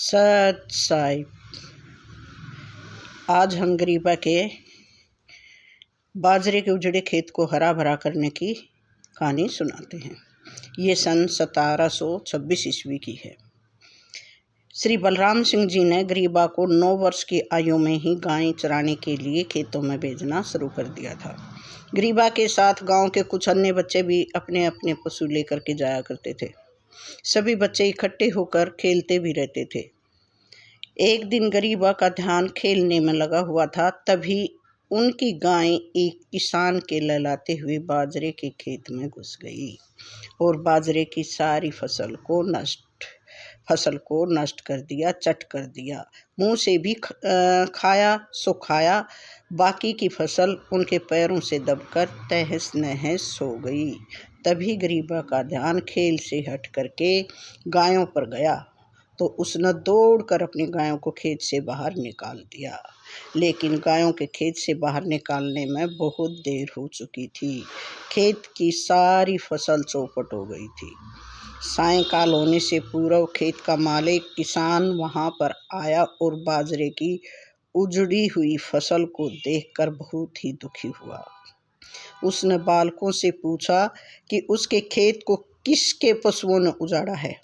सत साहिब। आज हम गरीबा के बाजरे के उजड़े खेत को हरा भरा करने की कहानी सुनाते हैं। ये सन 1726 ईस्वी की है। श्री बलराम सिंह जी ने गरीबा को 9 वर्ष की आयु में ही गायें चराने के लिए खेतों में भेजना शुरू कर दिया था। गरीबा के साथ गांव के कुछ अन्य बच्चे भी अपने अपने पशु लेकर के जाया करते थे। सभी बच्चे इकट्ठे होकर खेलते भी रहते थे। एक दिन गरीबा का ध्यान खेलने में लगा हुआ था, तभी उनकी गाय एक किसान के लहलाते हुए बाजरे के खेत में घुस गई और बाजरे की सारी फसल को नष्ट कर दिया, चट कर दिया। मुंह से भी खाया सो खाया, बाकी की फसल उनके पैरों से दबकर तहस नहस हो गई। तभी गरीबा का ध्यान खेल से हट करके गायों पर गया तो उसने दौड़कर अपनी गायों को खेत से बाहर निकाल दिया, लेकिन गायों के खेत से बाहर निकालने में बहुत देर हो चुकी थी। खेत की सारी फसल चौपट हो गई थी। सायंकाल होने से पूर्व खेत का मालिक किसान वहां पर आया और बाजरे की उजड़ी हुई फसल को देखकर बहुत ही दुखी हुआ। उसने बालकों से पूछा कि उसके खेत को किसके पशुओं ने उजाड़ा है।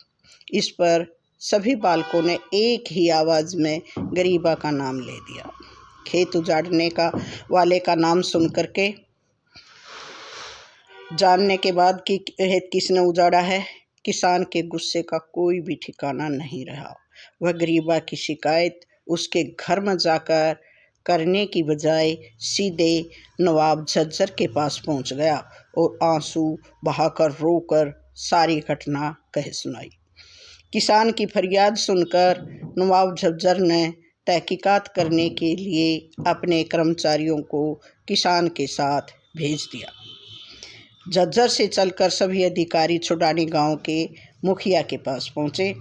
इस पर सभी बालकों ने एक ही आवाज में गरीबा का नाम ले दिया। खेत उजाड़ने का वाले का नाम सुन करके जानने के बाद कि खेत किसने उजाड़ा है, किसान के गुस्से का कोई भी ठिकाना नहीं रहा। वह गरीबा की शिकायत उसके घर में जाकर करने की बजाय सीधे नवाब झज्जर के पास पहुंच गया और आंसू बहाकर रोकर सारी घटना कह सुनाई। किसान की फरियाद सुनकर नवाब झज्जर ने तहकीकात करने के लिए अपने कर्मचारियों को किसान के साथ भेज दिया। झज्जर से चलकर सभी अधिकारी छुड़ानी गांव के मुखिया के पास पहुंचे।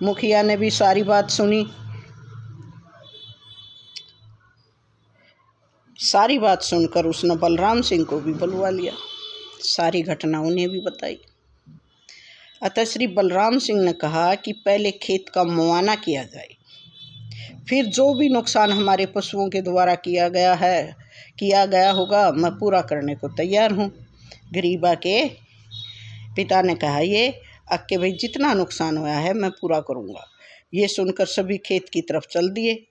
मुखिया ने भी सारी बात सुनी। सारी बात सुनकर उसने बलराम सिंह को भी बुलवा लिया, सारी घटना उन्हें भी बताई। अतः श्री बलराम सिंह ने कहा कि पहले खेत का मुआयना किया जाए, फिर जो भी नुकसान हमारे पशुओं के द्वारा किया गया होगा मैं पूरा करने को तैयार हूँ। गरीबा के पिता ने कहा, ये अक्के भाई जितना नुकसान हुआ है मैं पूरा करूँगा। ये सुनकर सभी खेत की तरफ चल दिए।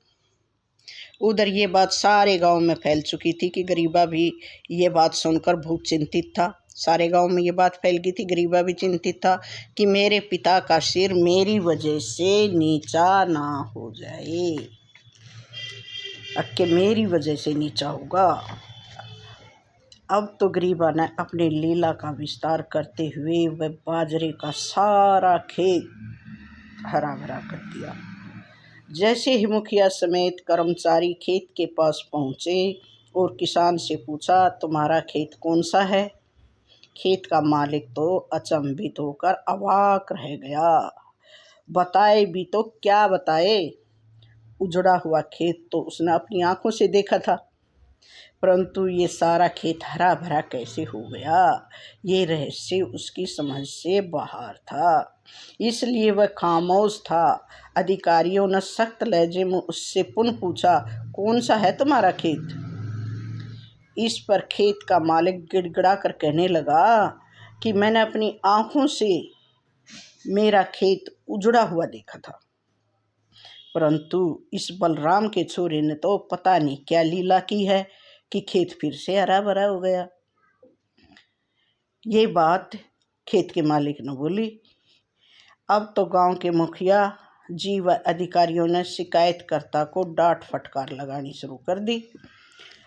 उधर ये बात सारे गांव में फैल चुकी थी कि गरीबा भी ये बात सुनकर बहुत चिंतित था। सारे गांव में ये बात फैल गई थी, गरीबा भी चिंतित था कि मेरे पिता का सिर मेरी वजह से नीचा ना हो जाए, अक्के मेरी वजह से नीचा होगा। अब तो गरीबा ने अपने लीला का विस्तार करते हुए वह बाजरे का सारा खेत हरा भरा कर दिया। जैसे ही मुखिया समेत कर्मचारी खेत के पास पहुंचे और किसान से पूछा, तुम्हारा खेत कौन सा है? खेत का मालिक तो अचंभित होकर अवाक रह गया। बताए भी तो क्या बताए, उजड़ा हुआ खेत तो उसने अपनी आंखों से देखा था, परंतु ये सारा खेत हरा भरा कैसे हो गया, ये रहस्य उसकी समझ से बाहर था। इसलिए वह खामोश था। अधिकारियों ने सख्त लहजे में उससे पुनः पूछा, कौन सा है तुम्हारा खेत? इस पर खेत का मालिक गिड़गिड़ा कर कहने लगा कि मैंने अपनी आंखों से मेरा खेत उजड़ा हुआ देखा था, परंतु इस बलराम के छोरे ने तो पता नहीं क्या लीला की है कि खेत फिर से हरा भरा हो गया। ये बात खेत के मालिक ने बोली। अब तो गांव के मुखिया जी व अधिकारियों ने शिकायतकर्ता को डांट फटकार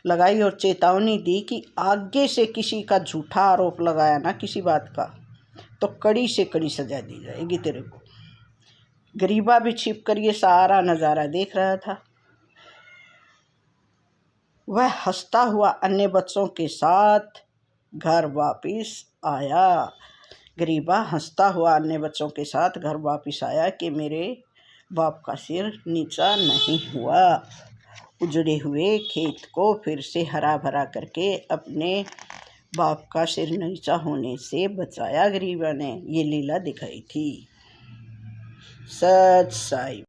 लगाई और चेतावनी दी कि आगे से किसी का झूठा आरोप लगाया ना किसी बात का, तो कड़ी से कड़ी सजा दी जाएगी तेरे को। गरीबा भी छिप कर ये सारा नज़ारा देख रहा था। वह हंसता हुआ अन्य बच्चों के साथ घर वापिस आया। गरीबा हंसता हुआ अन्य बच्चों के साथ घर वापिस आया कि मेरे बाप का सिर नीचा नहीं हुआ। उजड़े हुए खेत को फिर से हरा भरा करके अपने बाप का सिर नीचा होने से बचाया गरीबा ने। ये लीला दिखाई थी। सत साई।